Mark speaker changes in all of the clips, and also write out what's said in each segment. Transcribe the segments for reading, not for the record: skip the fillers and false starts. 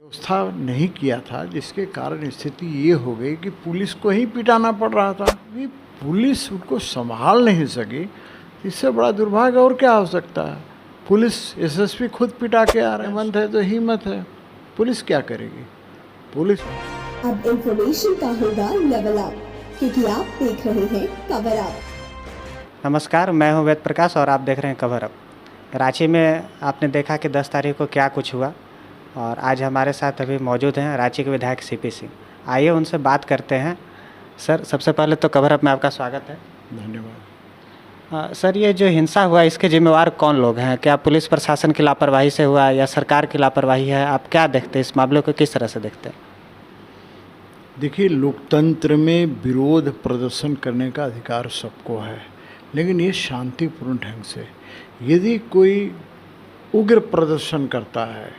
Speaker 1: व्यवस्था नहीं किया था, जिसके कारण स्थिति ये हो गई कि पुलिस को ही पिटाना पड़ रहा था। ये पुलिस उनको संभाल नहीं सकी, इससे बड़ा दुर्भाग्य और क्या हो सकता है। पुलिस एसएसपी खुद पिटा के आ रहे हैं। हिम्मत है तो हिम्मत है, पुलिस क्या करेगी। पुलिस
Speaker 2: अब इंफॉर्मेशन का होगा लेवल अप, क्योंकि आप देख रहे हैं कवर अप।
Speaker 3: नमस्कार, मैं हूं वेद प्रकाश और आप देख रहे हैं कवर अप। रांची में आपने देखा कि 10 तारीख को क्या कुछ हुआ, और आज हमारे साथ अभी मौजूद हैं रांची के विधायक सीपी सिंह। आइए उनसे बात करते हैं। सर, सबसे पहले तो कवर अप में आपका स्वागत है।
Speaker 1: धन्यवाद।
Speaker 3: सर, ये जो हिंसा हुआ इसके जिम्मेवार कौन लोग हैं? क्या पुलिस प्रशासन की लापरवाही से हुआ या सरकार की लापरवाही है? आप क्या देखते हैं, इस मामले को किस तरह से देखते हैं?
Speaker 1: देखिए, लोकतंत्र में विरोध प्रदर्शन करने का अधिकार सबको है, लेकिन ये शांतिपूर्ण ढंग से। यदि कोई उग्र प्रदर्शन करता है,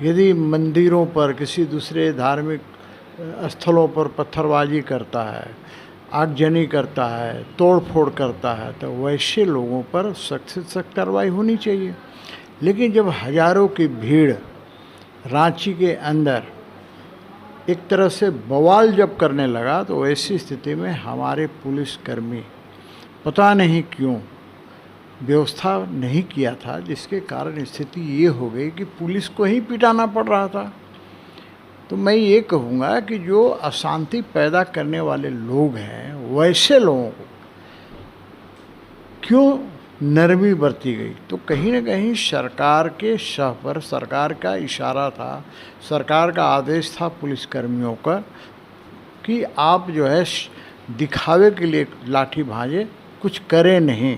Speaker 1: यदि मंदिरों पर, किसी दूसरे धार्मिक स्थलों पर पत्थरबाजी करता है, आगजनी करता है, तोड़ फोड़ करता है, तो वैसे लोगों पर सख्त से सख्त कार्रवाई होनी चाहिए। लेकिन जब हजारों की भीड़ रांची के अंदर एक तरह से बवाल जब करने लगा, तो ऐसी स्थिति में हमारे पुलिसकर्मी पता नहीं क्यों व्यवस्था नहीं किया था, जिसके कारण स्थिति ये हो गई कि पुलिस को ही पिटाना पड़ रहा था। तो मैं ये कहूँगा कि जो अशांति पैदा करने वाले लोग हैं, वैसे लोगों को क्यों नरमी बरती गई। तो कहीं ना कहीं सरकार के शाह पर, सरकार का इशारा था, सरकार का आदेश था पुलिसकर्मियों का कि आप जो है दिखावे के लिए लाठी भांजे, कुछ करें नहीं।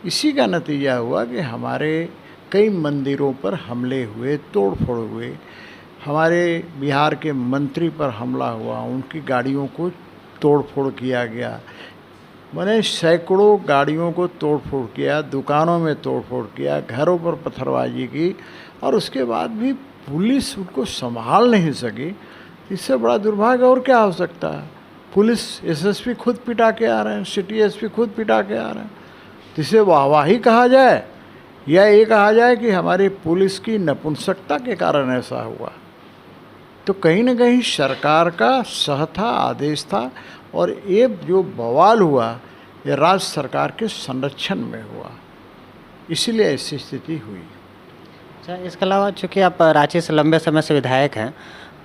Speaker 1: इसी का नतीजा हुआ कि हमारे कई मंदिरों पर हमले हुए, तोड़ फोड़ हुए। हमारे बिहार के मंत्री पर हमला हुआ, उनकी गाड़ियों को तोड़ फोड़ किया गया। मैंने सैकड़ों गाड़ियों को तोड़ फोड़ किया, दुकानों में तोड़ फोड़ किया, घरों पर पत्थरबाजी की, और उसके बाद भी पुलिस उनको संभाल नहीं सकी। इससे बड़ा दुर्भाग्य और क्या हो सकता है। पुलिस एसएसपी खुद पिटा के आ रहे हैं, सिटी एसपी खुद पिटा के आ रहे हैं। तो इसे वाहवाही कहा जाए या ये कहा जाए कि हमारी पुलिस की नपुंसकता के कारण ऐसा हुआ। तो कहीं ना कहीं सरकार का सह था, आदेश था, और ये जो बवाल हुआ ये राज्य सरकार के संरक्षण में हुआ, इसीलिए ऐसी स्थिति हुई।
Speaker 3: अच्छा, इसके अलावा चूँकि आप रांची से लंबे समय से विधायक हैं,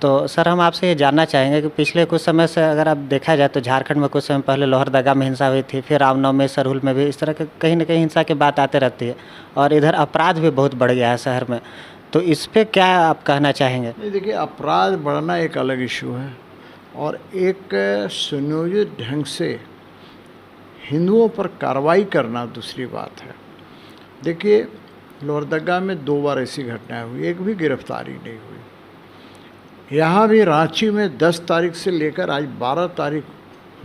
Speaker 3: तो सर हम आपसे ये जानना चाहेंगे कि पिछले कुछ समय से अगर आप देखा जाए तो झारखंड में कुछ समय पहले लोहरदगा में हिंसा हुई थी, फिर रामनवमी, सरहुल में भी इस तरह के कहीं ना कहीं हिंसा की बात आते रहती है, और इधर अपराध भी बहुत बढ़ गया है शहर में। तो इस पर क्या आप कहना चाहेंगे?
Speaker 1: नहीं, देखिए, अपराध बढ़ना एक अलग इशू है, और एक सुनियोजित ढंग से हिंदुओं पर कार्रवाई करना दूसरी बात है। देखिए, लोहरदगा में 2 बार ऐसी घटनाएं हुई, एक भी गिरफ्तारी नहीं हुई। यहाँ भी रांची में 10 तारीख से लेकर आज 12 तारीख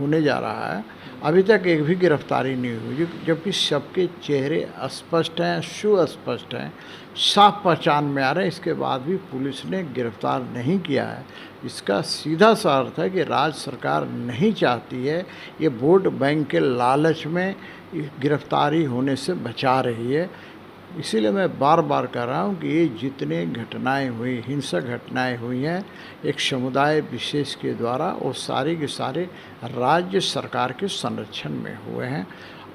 Speaker 1: होने जा रहा है, अभी तक एक भी गिरफ्तारी नहीं हुई, जबकि सबके चेहरे स्पष्ट हैं, सुस्पष्ट हैं, साफ पहचान में आ रहे हैं। इसके बाद भी पुलिस ने गिरफ्तार नहीं किया है। इसका सीधा सा अर्थ है कि राज्य सरकार नहीं चाहती है, ये वोट बैंक के लालच में गिरफ्तारी होने से बचा रही है। इसीलिए मैं बार बार कह रहा हूँ कि ये जितने घटनाएं हुई, हिंसक घटनाएं हुई हैं एक समुदाय विशेष के द्वारा, वो सारे के सारे राज्य सरकार के संरक्षण में हुए हैं।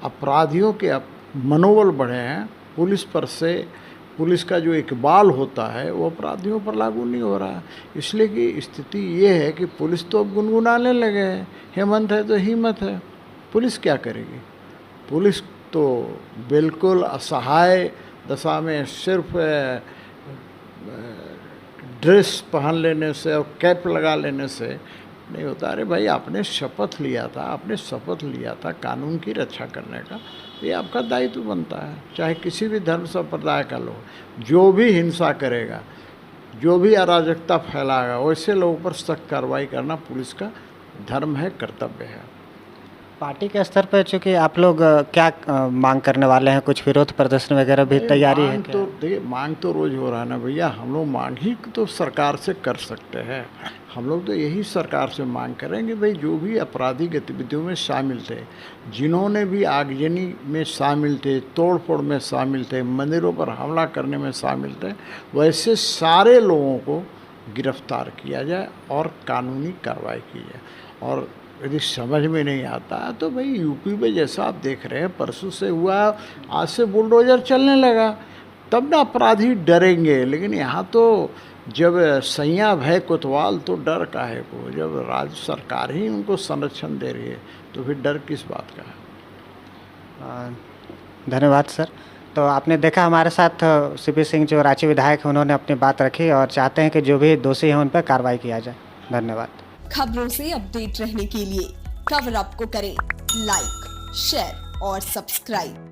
Speaker 1: अपराधियों के मनोबल बढ़े हैं। पुलिस का जो इकबाल होता है वो अपराधियों पर लागू नहीं हो रहा है। इसलिए कि स्थिति ये है कि पुलिस तो अब गुनगुनाने लगे हैं, हिम्मत है तो हिम्मत है। पुलिस क्या करेगी। पुलिस तो बिल्कुल असहाय दशा में सिर्फ ड्रेस पहन लेने से और कैप लगा लेने से नहीं होता। अरे भाई, आपने शपथ लिया था कानून की रक्षा करने का, ये आपका दायित्व बनता है। चाहे किसी भी धर्म संप्रदाय का लोग, जो भी हिंसा करेगा, जो भी अराजकता फैलाएगा, वैसे लोगों पर सख्त कार्रवाई करना पुलिस का धर्म है, कर्तव्य है।
Speaker 3: पार्टी के स्तर पर चूँकि आप लोग क्या मांग करने वाले हैं? कुछ विरोध प्रदर्शन वगैरह भी तैयारी है क्या?
Speaker 1: तो देखिए, मांग तो रोज़ हो रहा है ना भैया। हम लोग मांग ही तो सरकार से कर सकते हैं। हम लोग तो यही सरकार से मांग करेंगे, भाई जो भी आपराधिक गतिविधियों में शामिल थे, जिन्होंने भी आगजनी में शामिल थे, तोड़ फोड़ में शामिल थे, मंदिरों पर हमला करने में शामिल थे, वैसे सारे लोगों को गिरफ्तार किया जाए और कानूनी कार्रवाई की जाए। और यदि समझ में नहीं आता है तो भाई यूपी में जैसा आप देख रहे हैं, परसों से हुआ, आज से बुलडोजर चलने लगा, तब ना अपराधी डरेंगे। लेकिन यहाँ तो जब सैया भय कोतवाल तो डर काहे को, जब राज्य सरकार ही उनको संरक्षण दे रही है तो फिर डर किस बात का है।
Speaker 3: धन्यवाद सर। तो आपने देखा हमारे साथ सीपी सिंह जो रांची विधायक हैं, उन्होंने अपनी बात रखी और चाहते हैं कि जो भी दोषी हैं उन पर कार्रवाई किया जाए। धन्यवाद।
Speaker 2: खबरों से अपडेट रहने के लिए कवर अप को करें लाइक, शेयर और सब्सक्राइब।